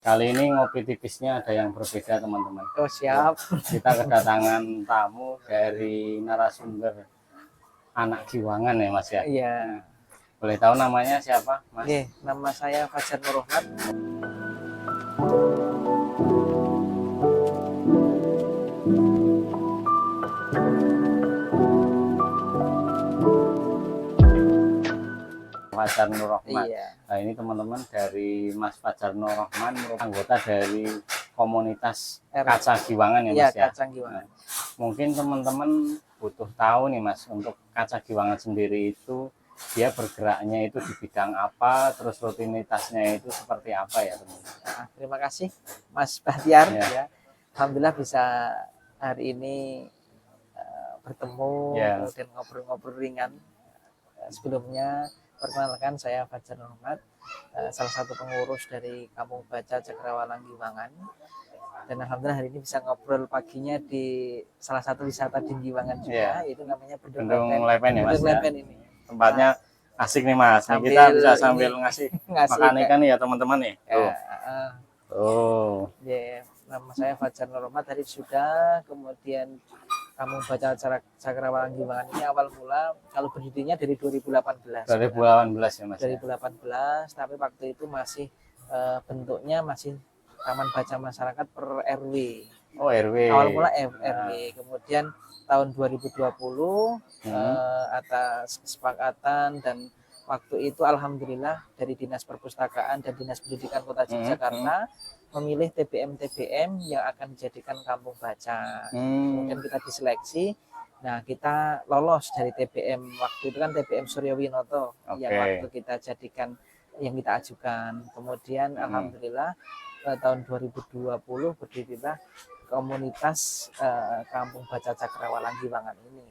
Kali ini ngopi tipisnya ada yang berbeda teman-teman. Oh siap. Kita kedatangan tamu dari narasumber anak Giwangan ya Mas ya. Iya. Boleh tahu namanya siapa Mas? Oke, nama saya Fajar Nurrohmat. Fajar Nurrohmat. Iya. Nah ini teman-teman dari Mas Fajar Nurrohmat merupakan anggota dari komunitas Kaca Giwangan ya Iya, Mas ya. Kaca Giwangan. Mungkin teman-teman butuh tahu nih Mas, untuk Kaca Giwangan sendiri itu dia bergeraknya itu di bidang apa, terus rutinitasnya itu seperti apa ya teman-teman. Nah, terima kasih Mas Bahtiar Ya. ya. Alhamdulillah bisa hari ini bertemu, Ya. kemudian ngobrol-ngobrol ringan. Sebelumnya perkenalkan, saya Fajar Nurrohmat, salah satu pengurus dari Kampung Baca Cakrawala Giwangan. Dan alhamdulillah hari ini bisa ngobrol paginya di salah satu wisata di Giwangan juga, itu namanya Bendung Lepen ya Mas. Bendung Lepen ini. Tempatnya asik nih Mas. Nih, kita bisa sambil ngasih makan ikan nih ya teman-teman nih. Oh. Ya, nama saya Fajar Nurrohmat tadi sudah, kemudian Kampung Baca Cakrawala Giwangan ini awal mula kalau berdirinya dari 2018. 2018 ya Mas. 2018, tapi waktu itu masih bentuknya masih Taman Baca Masyarakat per RW. Oh, RW. Awal mula RW. Kemudian tahun 2020 atas kesepakatan dan waktu itu alhamdulillah dari Dinas Perpustakaan dan Dinas Pendidikan Kota Yogyakarta memilih TBM-TBM yang akan dijadikan kampung baca. Kemudian kita diseleksi. Nah, kita lolos dari TBM. Waktu itu kan TBM Suryo Winoto yang waktu kita jadikan, yang kita ajukan. Kemudian alhamdulillah tahun 2020 berdirilah komunitas Kampung Baca Cakrawala Giwangan ini.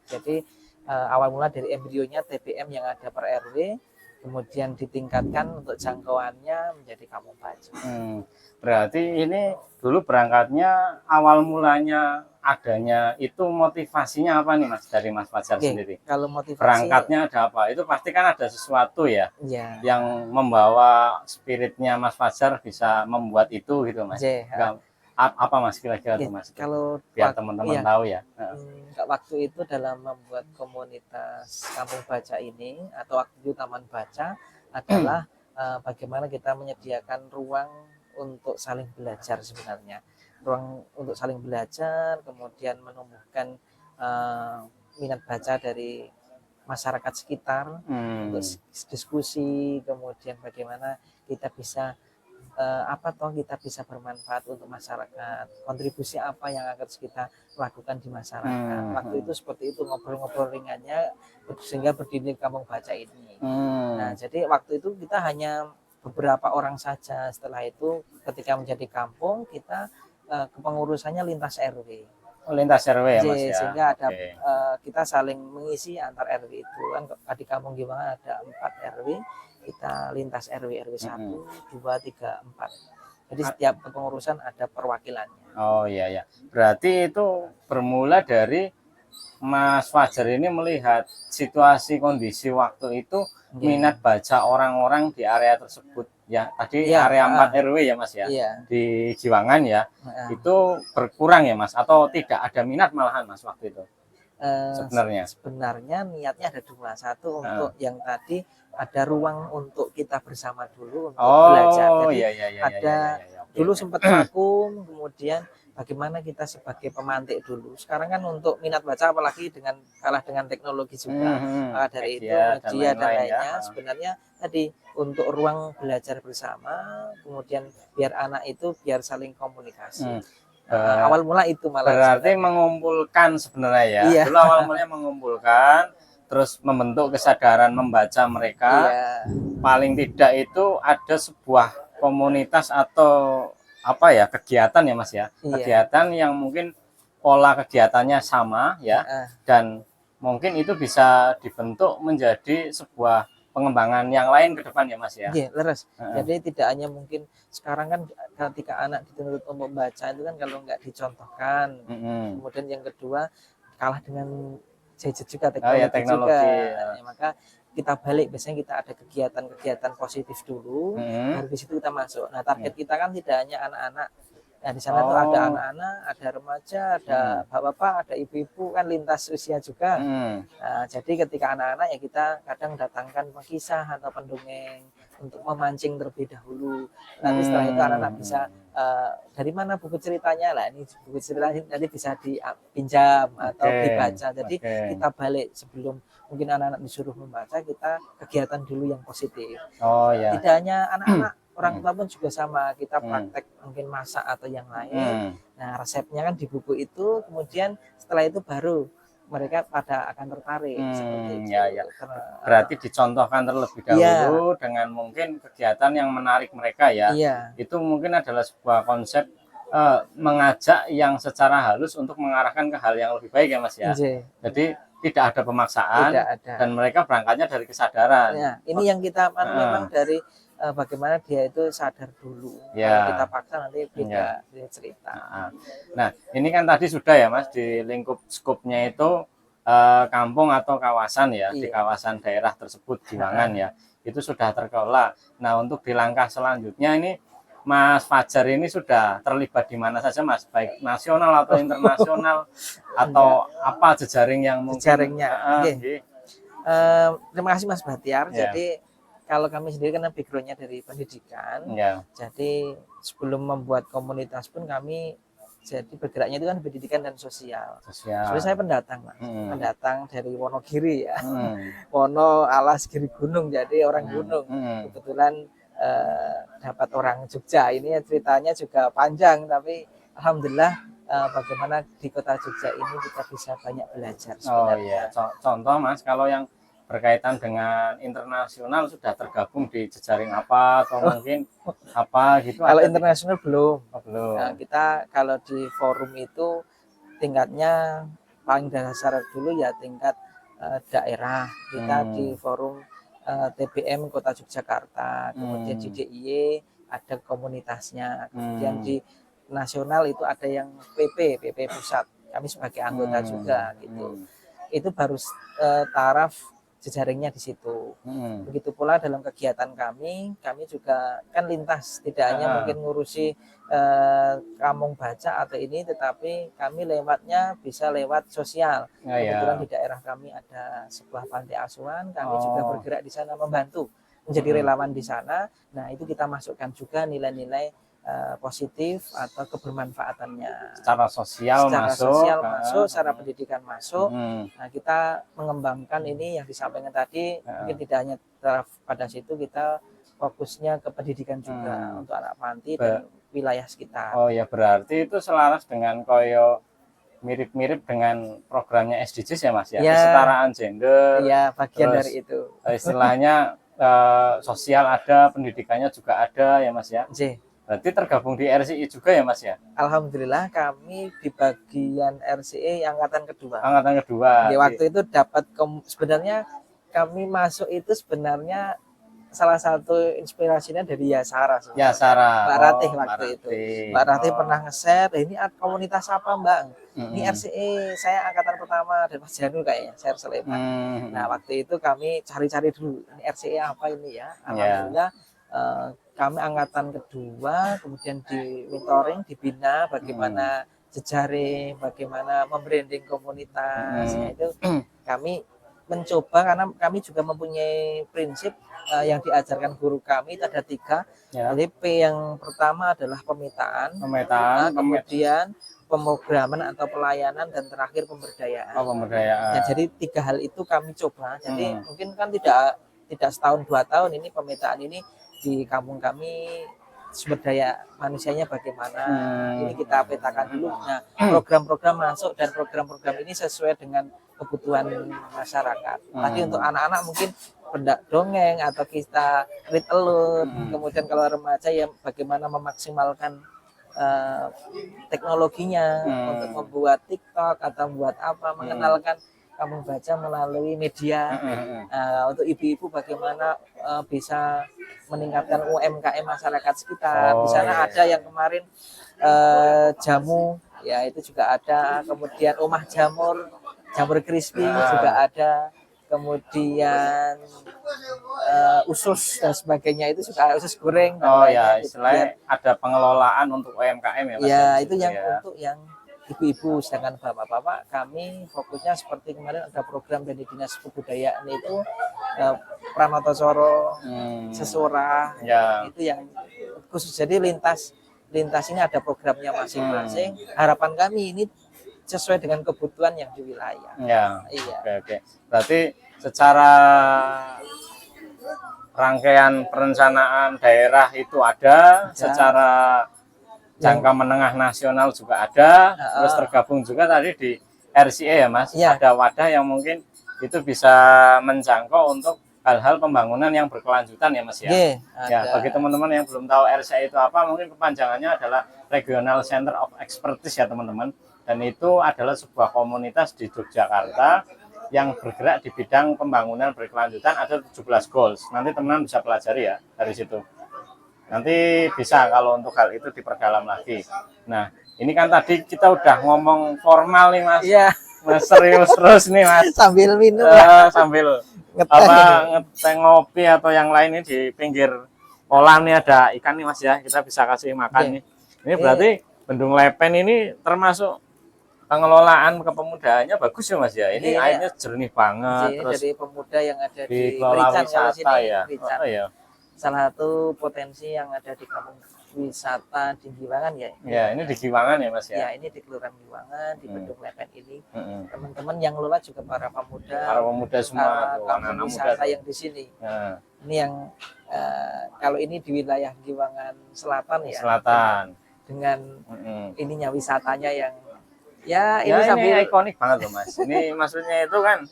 Jadi awal mula dari embrionya TBM yang ada per RW, kemudian ditingkatkan untuk jangkauannya menjadi kampung baca. Berarti ini dulu berangkatnya awal mulanya adanya itu motivasinya apa nih Mas, dari Mas Fajar sendiri? Kalau motivasi berangkatnya ada apa? Itu pasti kan ada sesuatu ya, yang membawa spiritnya Mas Fajar bisa membuat itu gitu Mas. Apa Mas kira-kira tuh Mas? Kalau biar teman-teman tahu ya. Waktu itu dalam membuat komunitas kampung baca ini atau waktu itu Taman Baca adalah bagaimana kita menyediakan ruang untuk saling belajar sebenarnya. Ruang untuk saling belajar, kemudian menumbuhkan minat baca dari masyarakat sekitar untuk diskusi, kemudian bagaimana kita bisa kita bisa bermanfaat untuk masyarakat, kontribusi apa yang akan kita lakukan di masyarakat. Waktu itu seperti itu, ngobrol-ngobrol ringannya sehingga berdiri Kampung Baca ini. Nah, jadi waktu itu kita hanya beberapa orang saja. Setelah itu ketika menjadi kampung, kita kepengurusannya lintas RW. Lintas RW ya Mas ya. Sehingga ada kita saling mengisi antar RW itu kan. Di Kampung Giwangan ada 4 RW. Kita lintas RW 1, 2, 3, 4. Jadi setiap kepengurusan ada perwakilannya. Oh iya. Berarti itu bermula dari Mas Fajar ini melihat situasi kondisi waktu itu, minat baca orang-orang di area tersebut ya. Tadi area 4 RW ya Mas ya. Di Giwangan ya. Itu berkurang ya Mas, atau tidak ada minat malahan Mas waktu itu? Sebenarnya niatnya ada 2. Satu untuk yang tadi ada ruang untuk kita bersama dulu untuk belajar. Jadi dulu sempat vakum, kemudian bagaimana kita sebagai pemantik dulu. Sekarang kan untuk minat baca apalagi kalah dengan teknologi juga. Maka dari itu media dan lainnya sebenarnya tadi untuk ruang belajar bersama, kemudian biar anak itu biar saling komunikasi. Awal mula itu malah berarti mengumpulkan sebenarnya ya. Dulu awal mulanya mengumpulkan, terus membentuk kesadaran membaca mereka. Paling tidak itu ada sebuah komunitas atau apa ya, kegiatan ya Mas ya. Kegiatan yang mungkin pola kegiatannya sama ya, dan mungkin itu bisa dibentuk menjadi sebuah pengembangan yang lain ke depan ya Mas ya. Iya, leres. Jadi tidak hanya mungkin sekarang kan ketika anak dituntut untuk membaca itu kan kalau nggak dicontohkan. Kemudian yang kedua kalah dengan gadget juga, teknologi juga. Maka kita balik, biasanya kita ada kegiatan-kegiatan positif dulu, baru di situ kita masuk. Nah, target kita kan tidak hanya anak-anak. Nah, di sana tuh ada anak-anak, ada remaja, ada bapak-bapak, ada ibu-ibu, kan lintas usia juga. Nah, jadi ketika anak-anak ya kita kadang datangkan pengkisah atau pendongeng untuk memancing terlebih dahulu. Nanti setelah itu anak-anak bisa dari mana buku ceritanya lah, ini buku cerita nanti bisa dipinjam atau dibaca. Jadi kita balik sebelum mungkin anak-anak disuruh membaca, kita kegiatan dulu yang positif. Tidak hanya anak-anak, orang tua pun juga sama, kita praktek mungkin masak atau yang lain. Nah, resepnya kan di buku itu, kemudian setelah itu baru mereka pada akan tertarik seperti itu. Berarti dicontohkan terlebih dahulu dengan mungkin kegiatan yang menarik mereka ya. Itu mungkin adalah sebuah konsep mengajak yang secara halus untuk mengarahkan ke hal yang lebih baik ya Mas ya. Jadi tidak ada pemaksaan, dan mereka berangkatnya dari kesadaran. Ya, ini yang kita memang dari bagaimana dia itu sadar dulu. Kalau kita paksa nanti beda cerita. Nah, ini kan tadi sudah ya Mas, di lingkup skupnya itu kampung atau kawasan ya, di kawasan daerah tersebut Jiwangan ya, itu sudah terkelola. Nah, untuk di langkah selanjutnya ini Mas Fajar ini sudah terlibat di mana saja Mas, baik nasional atau internasional atau apa jejaring yang mungkin terima kasih Mas Batiar. Jadi kalau kami sendiri karena backgroundnya dari pendidikan, jadi sebelum membuat komunitas pun kami jadi bergeraknya itu kan pendidikan dan sosial. Soalnya saya pendatang Mas, pendatang dari Wonogiri ya, Wono alas Giri Gunung, jadi orang gunung. Kebetulan dapat orang Jogja, ini ceritanya juga panjang, tapi alhamdulillah bagaimana di kota Jogja ini kita bisa banyak belajar sebenarnya. Contoh Mas, kalau yang berkaitan dengan internasional sudah tergabung di jejaring apa atau mungkin apa gitu? Kalau internasional belum. Belum. Nah, kita kalau di forum itu tingkatnya paling dasar dulu ya tingkat daerah. Kita di forum TBM Kota Yogyakarta, kemudian di DIY ada komunitasnya, kemudian di nasional itu ada yang PP pusat, kami sebagai anggota juga gitu. Itu baru taraf jejaringnya di situ. Begitu pula dalam kegiatan kami juga kan lintas, tidak hanya mungkin ngurusi kampung baca atau ini, tetapi kami lewatnya bisa lewat sosial. Kebetulan di daerah kami ada sebuah panti asuhan, kami juga bergerak di sana membantu menjadi relawan di sana. Nah, itu kita masukkan juga nilai-nilai positif atau kebermanfaatannya. Secara sosial masuk, secara pendidikan masuk. Nah, kita mengembangkan ini yang disampaikan tadi, mungkin tidak hanya pada situ, kita fokusnya ke pendidikan juga untuk anak panti dan wilayah sekitar. Oh ya, berarti itu selaras dengan koyo mirip-mirip dengan programnya SDGs ya Mas ya, kesetaraan gender. Iya, bagian dari itu. Istilahnya sosial ada, pendidikannya juga ada ya Mas ya. Berarti tergabung di RCI juga ya Mas ya? Alhamdulillah kami di bagian RCI angkatan kedua. Angkatan kedua. Di waktu itu dapat sebenarnya kami masuk itu sebenarnya salah satu inspirasinya dari Yasara. Mbak Ratih waktu itu. Mbak Ratih pernah nge-share, ini komunitas apa Mbak? Ini RCI, saya angkatan pertama, dan Mas Janu kayaknya, share Sleman. Nah, waktu itu kami cari-cari dulu, ini RCI apa ini ya? Alhamdulillah kami angkatan kedua, kemudian di mentoring, dibina bagaimana jejaring, bagaimana membranding komunitas. Itu kami mencoba, karena kami juga mempunyai prinsip yang diajarkan guru kami itu ada 3. Jadi P yang pertama adalah pemetaan, kemudian pemrograman atau pelayanan, dan terakhir pemberdayaan. Nah, jadi 3 hal itu kami coba. Jadi mungkin kan tidak setahun 2 tahun ini pemetaan ini di kampung kami sumber daya manusianya bagaimana, ini kita petakan dulu. Nah, program-program masuk, dan program-program ini sesuai dengan kebutuhan masyarakat. Tadi untuk anak-anak mungkin pendak dongeng atau kita read alone. Kemudian kalau remaja ya bagaimana memaksimalkan teknologinya untuk membuat TikTok atau membuat apa, mengenalkan kampung baca melalui media. Untuk ibu-ibu bagaimana bisa meningkatkan UMKM masyarakat sekitar. Di sana ada yang kemarin jamu, ya itu juga ada. Kemudian rumah jamur crispy juga ada. kemudian usus dan sebagainya itu juga usus goreng. Oh ya, istilahnya ada pengelolaan untuk UMKM ya Mas. Ya, itu yang untuk yang ibu-ibu, sedangkan bapak-bapak kami fokusnya seperti kemarin ada program dari Dinas Kebudayaan itu Pranotosoro, Sesora, itu yang khusus. Jadi lintas ini ada programnya masing-masing. Harapan kami ini sesuai dengan kebutuhan yang di wilayah. Ya. Iya. Oke. Berarti secara rangkaian perencanaan daerah itu ada. Secara jangka menengah nasional juga ada, terus tergabung juga tadi di RCA ya Mas, ada wadah yang mungkin itu bisa menjangkau untuk hal-hal pembangunan yang berkelanjutan ya Mas ya. Ya, bagi teman-teman yang belum tahu RCA itu apa, mungkin kepanjangannya adalah Regional Center of Expertise ya teman-teman, dan itu adalah sebuah komunitas di Yogyakarta yang bergerak di bidang pembangunan berkelanjutan. Ada 17 goals, nanti teman-teman bisa pelajari ya dari situ. Nanti bisa kalau untuk hal itu diperdalam lagi. Nah, ini kan tadi kita udah ngomong formal nih Mas. Iya. Mas serius terus nih Mas. Sambil minum sambil ngeteh ngopi atau yang lain ini di pinggir kolam nih ada ikan nih Mas ya. Kita bisa kasih makan nih. Ini berarti Bendung Lepen ini termasuk pengelolaan kepemudanya bagus ya Mas ya. Ini airnya jernih banget. Terus dari pemuda yang ada di kelola wisata ya. Oh, iya. Salah satu potensi yang ada di kampung wisata di Giwangan ya. Ya, ini di Giwangan ya Mas ya. Ya, ini di Kelurahan Giwangan di Bendung Lepen ini. Teman-teman yang lola juga para pemuda semua, anak-anak wisata muda yang di sini. Ini yang kalau ini di wilayah Giwangan Selatan ya. Selatan. Dengan ininya wisatanya yang ini sambil ikonik banget loh Mas. Ini maksudnya itu kan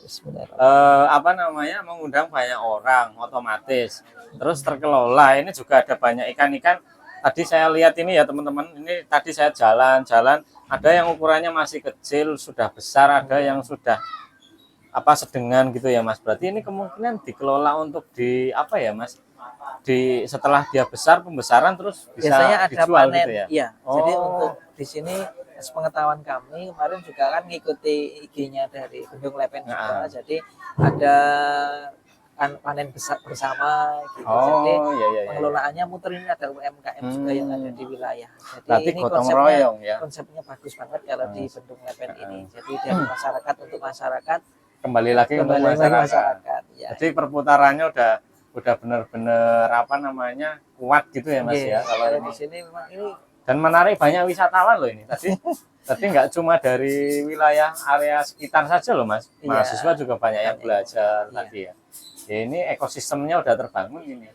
mengundang banyak orang otomatis. Terus terkelola. Ini juga ada banyak ikan-ikan. Tadi saya lihat ini ya teman-teman. Ini tadi saya jalan-jalan. Ada yang ukurannya masih kecil, sudah besar. Ada yang sudah sedengan gitu ya Mas. Berarti ini kemungkinan dikelola untuk Mas? Setelah dia besar, pembesaran terus bisa biasanya ada dijual panen, gitu ya. Iya. Jadi untuk di sini sepengetahuan kami kemarin juga kan ngikuti IG-nya dari Bendung Lepen juga. Jadi ada panen besar bersama gitu. Jadi pengelolaannya muter ini ada UMKM juga yang ada di wilayah. Jadi ini konsepnya bagus banget kalau di Bendung Lepen ini. Jadi dari masyarakat untuk masyarakat, kembali lagi untuk masyarakat. Ya. Jadi perputarannya udah benar-benar kuat gitu ya Mas ya. Kalau di sini memang ini dan menarik banyak wisatawan loh ini. Tadi nggak cuma dari wilayah area sekitar saja loh Mas. Mahasiswa juga banyak yang belajar tadi ya. Ini ekosistemnya udah terbangun ini.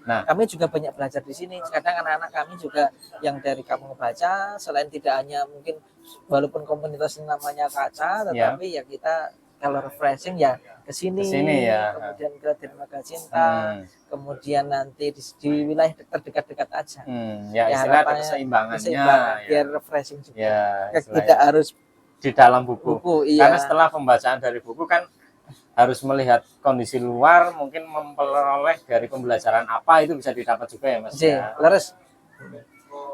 Nah, kami juga banyak belajar di sini. Kadang anak-anak kami juga yang dari Kampung Baca, selain tidak hanya mungkin walaupun komunitas namanya kaca, tetapi ya kita kalau refreshing ya ke sini ya. Kemudian ke Dermaga Cinta, kemudian nanti di wilayah terdekat-dekat aja. Ya istilah ada keseimbangannya biar refreshing juga. Ya, tidak harus di dalam buku. Karena setelah pembacaan dari buku kan harus melihat kondisi luar, mungkin memperoleh dari pembelajaran apa itu bisa didapat juga ya Mas. Leres.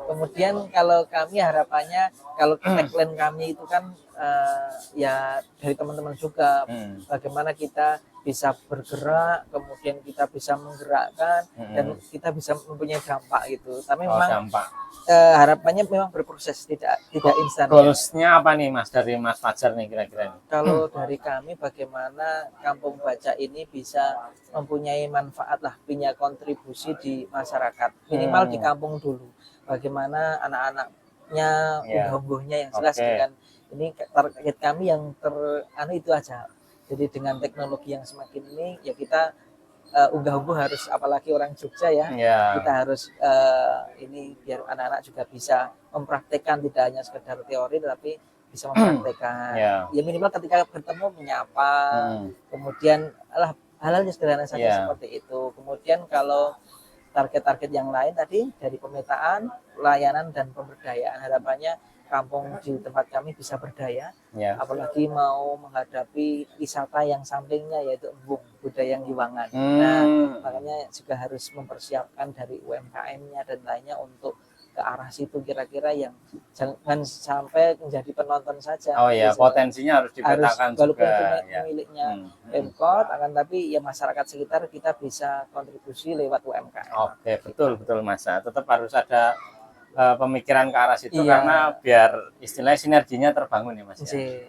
Kemudian kalau kami harapannya kalau tagline kami itu kan ya dari teman-teman juga bagaimana kita bisa bergerak, kemudian kita bisa menggerakkan dan kita bisa mempunyai dampak gitu. Tapi memang harapannya memang berproses, tidak instan. Goalsnya apa nih Mas dari Mas Fajar nih kira-kira? Kalau dari kami bagaimana Kampung Baca ini bisa mempunyai manfaat lah, punya kontribusi di masyarakat minimal di kampung dulu. Bagaimana anak-anaknya unggah-ungguhnya yang jelas dengan ini target kami yang itu aja. Jadi dengan teknologi yang semakin ini ya kita unggah-ungguh harus, apalagi orang Jogja ya, kita harus ini biar anak-anak juga bisa mempraktekkan, tidak hanya sekedar teori tapi bisa mempraktekkan. Ya minimal ketika bertemu menyapa, kemudian hal-hal sederhana saja seperti itu. Kemudian kalau target-target yang lain tadi dari pemetaan, pelayanan dan pemberdayaan, harapannya kampung di tempat kami bisa berdaya, apalagi mau menghadapi wisata yang sampingnya yaitu Embung Budaya Giwangan. Nah, makanya juga harus mempersiapkan dari UMKM-nya dan lainnya untuk ke arah situ kira-kira yang jangan sampai menjadi penonton saja. Oh ya, potensinya harus dipetakan walaupun juga. itu miliknya Pemkot, akan tapi ya masyarakat sekitar kita bisa kontribusi lewat UMKM. Oke, betul Mas. Tetap harus ada pemikiran ke arah situ karena biar istilahnya sinerginya terbangun ya Mas.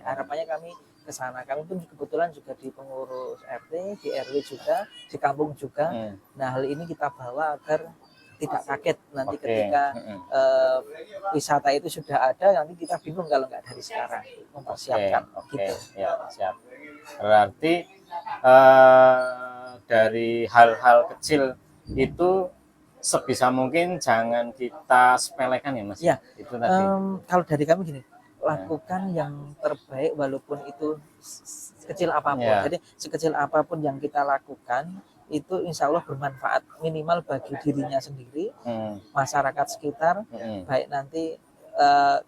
Harapannya kami ke sana. Kami pun kebetulan juga di pengurus RT, di RW juga, di kampung juga. Nah, hal ini kita bawa agar tidak kaget nanti ketika wisata itu sudah ada, nanti kita bingung kalau nggak dari sekarang mempersiapkan. Gitu. Ya, siap. Berarti dari hal-hal kecil itu sebisa mungkin jangan kita sepelekan ya Mas. Ya, itu tadi. Kalau dari kami gini, lakukan yang terbaik walaupun itu sekecil apapun. Jadi sekecil apapun yang kita lakukan itu insya Allah bermanfaat minimal bagi dirinya sendiri, masyarakat sekitar, baik nanti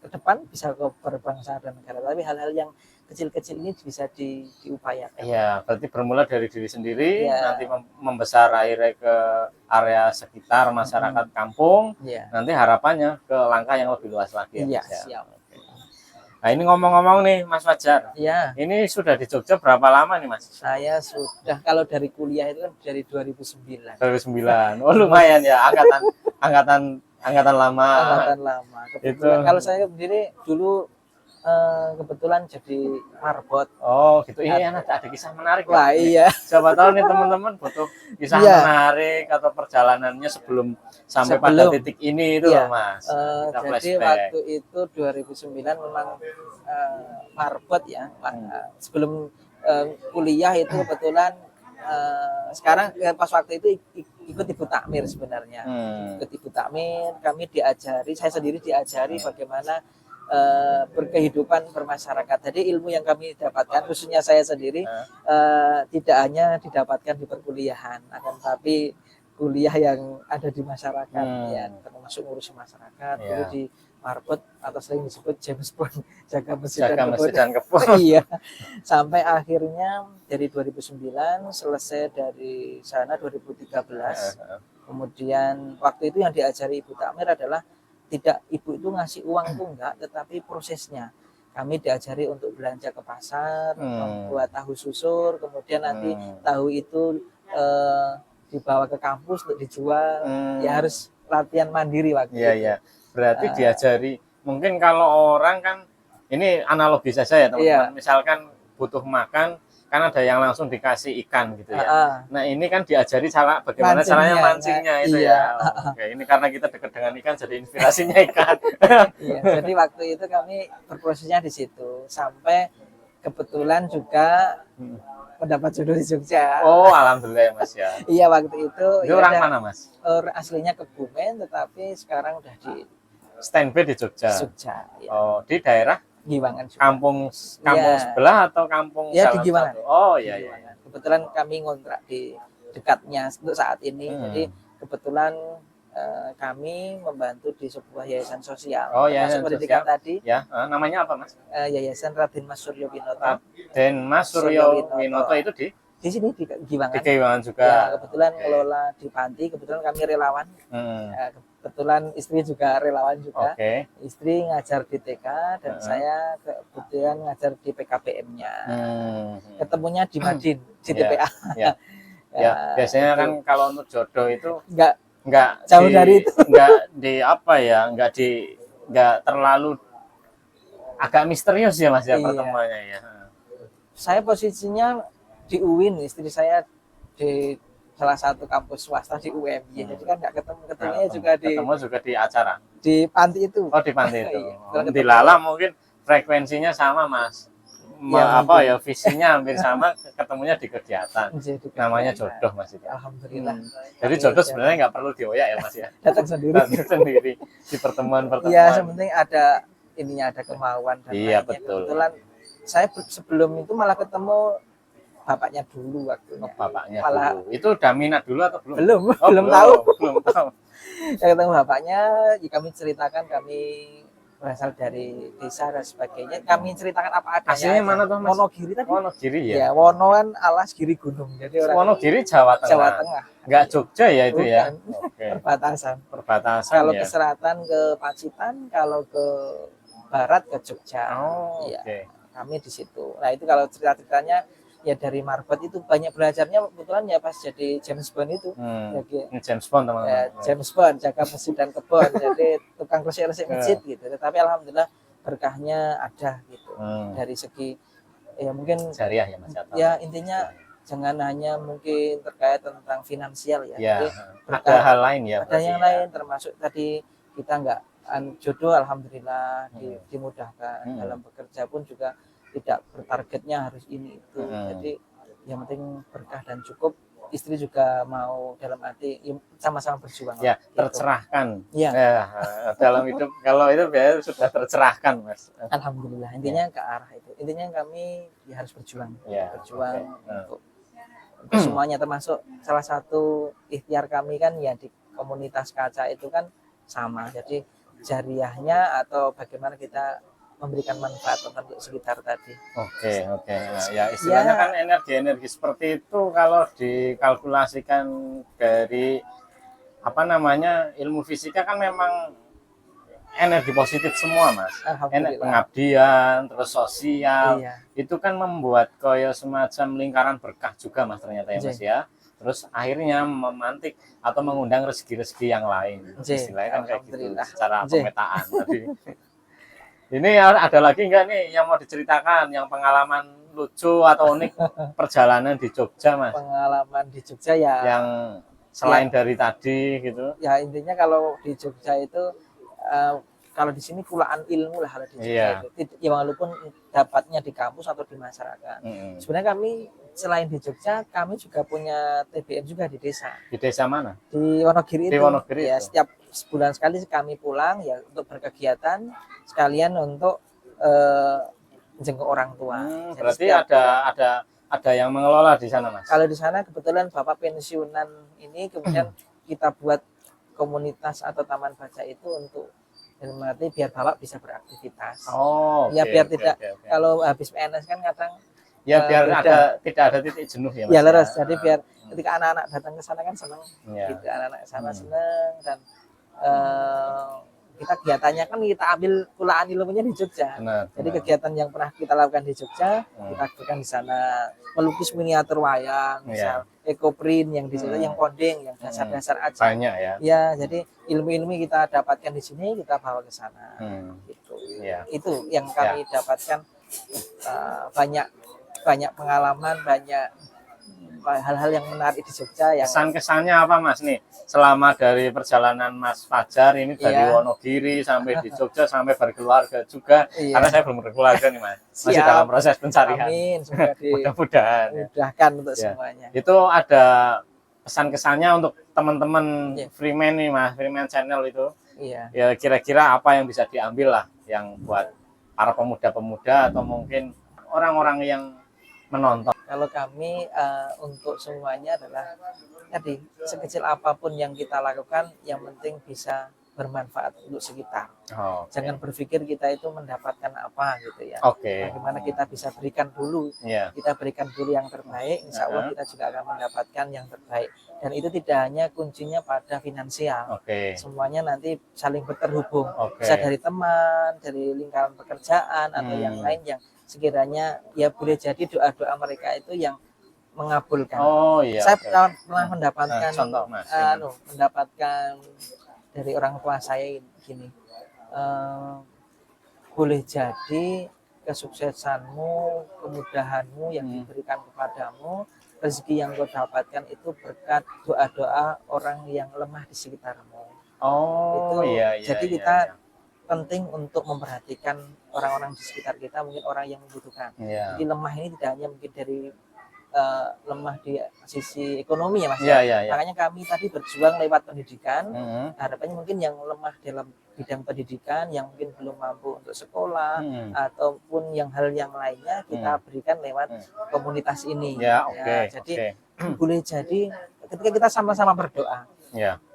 ke depan bisa ke berbangsa dan negara. Tapi hal-hal yang kecil-kecil ini bisa diupayakan. Iya, berarti bermula dari diri sendiri, nanti membesar akhirnya ke area sekitar masyarakat kampung, nanti harapannya ke langkah yang lebih luas lagi. Iya, siap. Nah ini ngomong-ngomong nih Mas Fajar, ini sudah di Jogja berapa lama nih Mas? Saya sudah, kalau dari kuliah itu kan dari 2009. 2009, oh lumayan ya, angkatan lama. Angkatan lama. Itu. Kalau saya sendiri dulu kebetulan jadi marbot. Oh gitu, ini ada kisah menarik. Wah iya. Siapa tahu nih teman-teman butuh kisah menarik atau perjalanannya sebelum sampai pada titik ini itu loh Mas. Jadi waktu itu 2009 memang marbot ya. Sebelum kuliah itu kebetulan sekarang pas waktu itu ikut Ibu Takmir sebenarnya. Ikut Ibu Takmir, kami diajari, saya sendiri diajari bagaimana berkehidupan bermasyarakat. Jadi ilmu yang kami dapatkan, khususnya saya sendiri, tidak hanya didapatkan di perkuliahan, akan tapi kuliah yang ada di masyarakat, ya termasuk ngurusi masyarakat. Dulu di marbot atau sering disebut James Bond, jaga masjid dan kebun. Iya. Sampai akhirnya dari 2009 selesai dari sana 2013. Kemudian waktu itu yang diajari Ibu Takmir adalah tidak ibu itu ngasih uang tuh enggak, tetapi prosesnya. Kami diajari untuk belanja ke pasar, membuat tahu susur, kemudian nanti tahu itu dibawa ke kampus untuk dijual. Ya harus latihan mandiri waktu itu. Iya. Berarti diajari. Mungkin kalau orang kan ini analogi saja ya teman-teman. Misalkan butuh makan, kan ada yang langsung dikasih ikan gitu ya. Nah ini kan diajari bagaimana caranya mancingnya itu ya. Oke, ini karena kita dekat dengan ikan jadi inspirasinya ikan. Jadi waktu itu kami berprosesnya di situ sampai kebetulan juga mendapat jodoh di Jogja. Oh alhamdulillah ya Mas ya. Iya waktu itu. Itu orang mana Mas? Aslinya Kebumen tetapi sekarang udah di standby di Jogja. Ya. Oh di daerah? Giwangan juga. Kampung sebelah atau kampung di Giwangan. Oh iya. Kebetulan kami ngontrak di dekatnya untuk saat ini. Jadi kebetulan kami membantu di sebuah yayasan sosial. Oh yayasan pendidikan sosial. Tadi. Ya, namanya apa Mas? Yayasan Raden Mas Suryo Winoto. Raden Mas Suryo Winoto itu di sini di Giwangan. Di Giwangan juga. Ya, kebetulan ngelola di panti. Kebetulan kami relawan. Kebetulan istri juga relawan juga. Istri ngajar di TK dan saya kebetulan ngajar di PKPM-nya. Ketemunya di Madin, di TPA. Ya, biasanya kan kalau untuk jodoh itu enggak jauh dari itu. Enggak terlalu agak misterius ya Mas ya pertemuannya ya. Saya posisinya di UIN, istri saya di salah satu kampus swasta di UMY. Jadi kan nggak ketemunya juga di acara di panti itu. Oh di panti itu. Di Lala mungkin frekuensinya sama Mas. Visinya hampir sama, ketemunya di kegiatan. Namanya jodoh Mas itu. Alhamdulillah. Jadi jodoh sebenarnya nggak perlu dioyak ya Mas ya. Datang sendiri di pertemuan. Iya, sebenarnya ada kemauan dan iya betul. Kebetulan saya sebelum itu malah ketemu bapaknya dulu waktunya. Bapaknya dulu. Itu udah minat dulu atau belum? Belum tahu. Belum tahu. Saya ketemu bapaknya, kami ceritakan kami berasal dari desa dan sebagainya. Kami ceritakan apa adanya. Aslinya mana tuh Mas? Wonogiri tadi. Wonogiri ya. Ya, Wono kan alas giri gunung. Jadi orang Wonogiri Jawa Tengah. Jawa Tengah. Enggak Jogja ya itu ya. Bukan. Oke. Perbatasan. Perbatasan Kalau ya. ke selatan ke Pacitan, kalau ke barat ke Jogja. Oh, ya, oke. kami di situ. Nah, itu kalau cerita-ceritanya ya dari Marbot itu banyak belajarnya kebetulan ya pas jadi James Bond itu. Jadi, James Bond teman-teman. Ya, James Bond jaga masjid dan kebun. Jadi tukang resik-resik masjid gitu. Tetapi alhamdulillah berkahnya ada gitu. Dari segi ya mungkin syariah ya Mas. Ya intinya jangan hanya mungkin terkait tentang finansial ya. Ya, Jadi ada hal lain ya. Ada yang lain termasuk tadi kita nggak jodoh alhamdulillah dimudahkan. Dalam bekerja pun juga tidak bertargetnya harus ini itu. Jadi yang penting berkah dan cukup. Istri juga mau dalam arti sama-sama berjuang. Ya, gitu. Tercerahkan. Ya. Dalam hidup kalau itu biasanya sudah tercerahkan, Mas. Alhamdulillah. Intinya ke arah itu. Intinya kami ya harus berjuang. Berjuang untuk semuanya, termasuk salah satu ikhtiar kami kan ya di komunitas kaca itu kan sama. Jadi jariahnya atau bagaimana kita memberikan manfaat untuk sekitar tadi. Oke. Ya istilahnya kan energi-energi seperti itu kalau dikalkulasikan dari ilmu fisika kan memang energi positif semua Mas. Pengabdian, terus sosial, itu kan membuat koyo semacam lingkaran berkah juga Mas ternyata ya Mas ya. Terus akhirnya memantik atau mengundang rezeki-rezeki yang lain. Istilahnya kan kayak gitu secara pemetaan tadi. Ini ada lagi enggak nih yang mau diceritakan, yang pengalaman lucu atau unik perjalanan di Jogja, Mas? Pengalaman di Jogja ya. Yang selain dari tadi gitu. Ya intinya kalau di Jogja itu, kalau di sini pulaan ilmu lah kalau di Jogja itu. Ya walaupun dapatnya di kampus atau di masyarakat. Sebenarnya kami selain di Jogja, kami juga punya TBM juga di desa. Di desa mana? Di Wonogiri itu. Di Wonogiri ya, itu. Setiap sebulan sekali kami pulang ya untuk berkegiatan sekalian untuk jenguk orang tua. Berarti ada yang mengelola di sana, Mas? Kalau di sana kebetulan Bapak pensiunan ini kemudian kita buat komunitas atau taman baca itu untuk berarti biar Bapak bisa beraktivitas. Ya biar tidak kalau habis PNS kan kadang ya biar tidak ada titik jenuh ya Mas. Ya leres. Jadi biar ketika anak-anak datang ke sana kan senang. Gitu anak-anak sana senang dan kita kegiatannya kan kita ambil pulaan ilmunya di Jogja. Jadi kegiatan yang pernah kita lakukan di Jogja, kita lakukan di sana. Melukis miniatur wayang, misal ekoprint yang di situ, yang ponding, yang dasar-dasar aja. Banyak ya. Ya, jadi ilmu-ilmu kita dapatkan di sini kita bawa ke sana. Gitu. Itu yang kami dapatkan, banyak pengalaman, banyak hal-hal yang menarik di Jogja. Kesan-kesannya apa Mas nih selama dari perjalanan Mas Fajar ini dari Wonogiri sampai di Jogja sampai berkeluarga juga, karena saya belum berkeluarga nih Mas, masih dalam proses pencarian. Amin, semoga mudah-mudahan untuk semuanya. Itu ada pesan-kesannya untuk teman-teman Freeman nih Mas, Freeman Channel itu. Ya kira-kira apa yang bisa diambil lah yang buat para pemuda-pemuda atau mungkin orang-orang yang menonton. Kalau kami untuk semuanya adalah tadi sekecil apapun yang kita lakukan, yang penting bisa bermanfaat untuk sekitar. Jangan berpikir kita itu mendapatkan apa gitu ya. Bagaimana kita bisa berikan dulu. Kita berikan dulu yang terbaik, insya Allah kita juga akan mendapatkan yang terbaik. Dan itu tidak hanya kuncinya pada finansial. Semuanya nanti saling berterhubung. Bisa dari teman, dari lingkaran pekerjaan atau yang lain yang sekiranya ya boleh jadi doa-doa mereka itu yang mengabulkan. Saya pernah mendapatkan mendapatkan dari orang tua saya gini, boleh jadi kesuksesanmu, kemudahanmu yang diberikan kepadamu, rezeki yang kau dapatkan itu berkat doa-doa orang yang lemah di sekitarmu. Jadi kita penting untuk memperhatikan orang-orang di sekitar kita, mungkin orang yang membutuhkan. Jadi lemah ini tidak hanya mungkin dari lemah di sisi ekonomi ya Mas. Makanya kami tadi berjuang lewat pendidikan. Harapannya mungkin yang lemah dalam bidang pendidikan, yang mungkin belum mampu untuk sekolah ataupun yang hal yang lainnya kita berikan lewat komunitas ini. Jadi boleh jadi ketika kita sama-sama berdoa.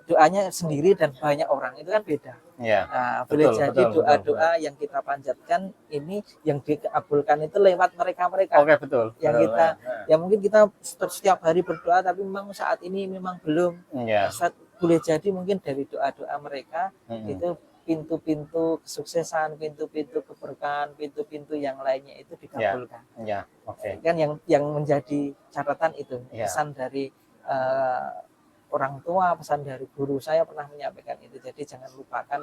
doanya sendiri dan banyak orang itu kan beda. Ya, Nah, boleh betul, jadi betul, doa-doa yang kita panjatkan ini yang dikabulkan itu lewat mereka-mereka. Oke, betul. Yang Betul. kita ya mungkin kita setiap hari berdoa tapi memang saat ini memang belum. Ya. Boleh jadi mungkin dari doa-doa mereka itu pintu-pintu kesuksesan, pintu-pintu keberkahan, pintu-pintu yang lainnya itu dikabulkan. Ya, oke. Kan yang menjadi catatan itu pesan dari orang tua, pesan dari guru saya pernah menyampaikan itu. Jadi jangan lupakan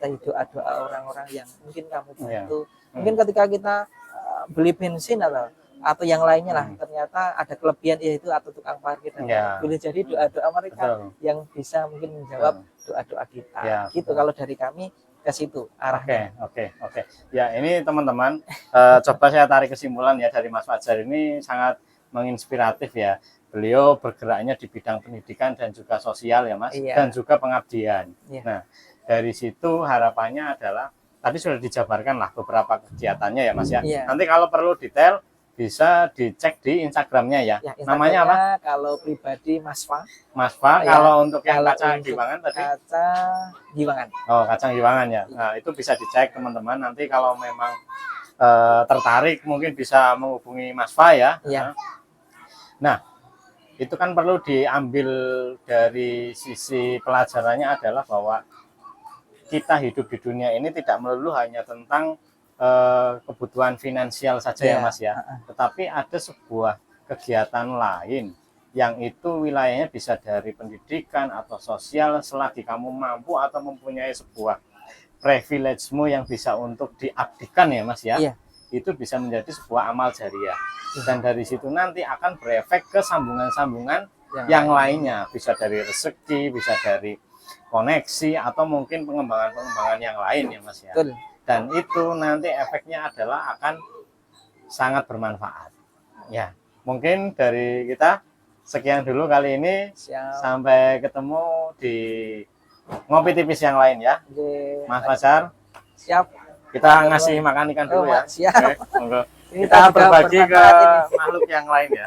dari doa-doa orang-orang yang mungkin kamu bantu. Mungkin ketika kita beli bensin atau yang lainnya lah, ternyata ada kelebihan yaitu atau tukang parkir dan boleh jadi doa-doa mereka yang bisa mungkin menjawab doa-doa kita. Gitu kalau dari kami ke situ arahnya. Oke. Ya, ini teman-teman coba saya tarik kesimpulan ya dari Mas Fajar ini sangat menginspiratif ya. Beliau bergeraknya di bidang pendidikan dan juga sosial ya Mas, dan juga pengabdian. Nah, dari situ harapannya adalah tadi sudah dijabarkan lah beberapa kegiatannya ya Mas ya. Nanti kalau perlu detail bisa dicek di Instagramnya ya. Namanya apa? Kalau pribadi Mas Fa. Mas Fa. Kalau untuk yang Kacang Giwangan tadi? Kacang Giwangan. Oh, Kacang Giwangan ya. Nah, itu bisa dicek teman-teman. Nanti kalau memang tertarik mungkin bisa menghubungi Mas Fa ya. Nah, itu kan perlu diambil dari sisi pelajarannya adalah bahwa kita hidup di dunia ini tidak melulu hanya tentang kebutuhan finansial saja ya Mas ya, tetapi ada sebuah kegiatan lain yang itu wilayahnya bisa dari pendidikan atau sosial selagi kamu mampu atau mempunyai sebuah privilege-mu yang bisa untuk diabdikan ya Mas ya. Itu bisa menjadi sebuah amal jariah. Dan dari situ nanti akan berefek ke sambungan-sambungan yang lainnya. Bisa dari rezeki, bisa dari koneksi, atau mungkin pengembangan-pengembangan yang lain ya Mas ya. Dan itu nanti efeknya adalah akan sangat bermanfaat. Ya, mungkin dari kita sekian dulu kali ini. Sampai ketemu di Ngopi Tipis yang lain ya. Mas Fajar. Siap. Kita ngasih makan ikan dulu ya. Siap. Kita berbagi ke makhluk yang lain ya.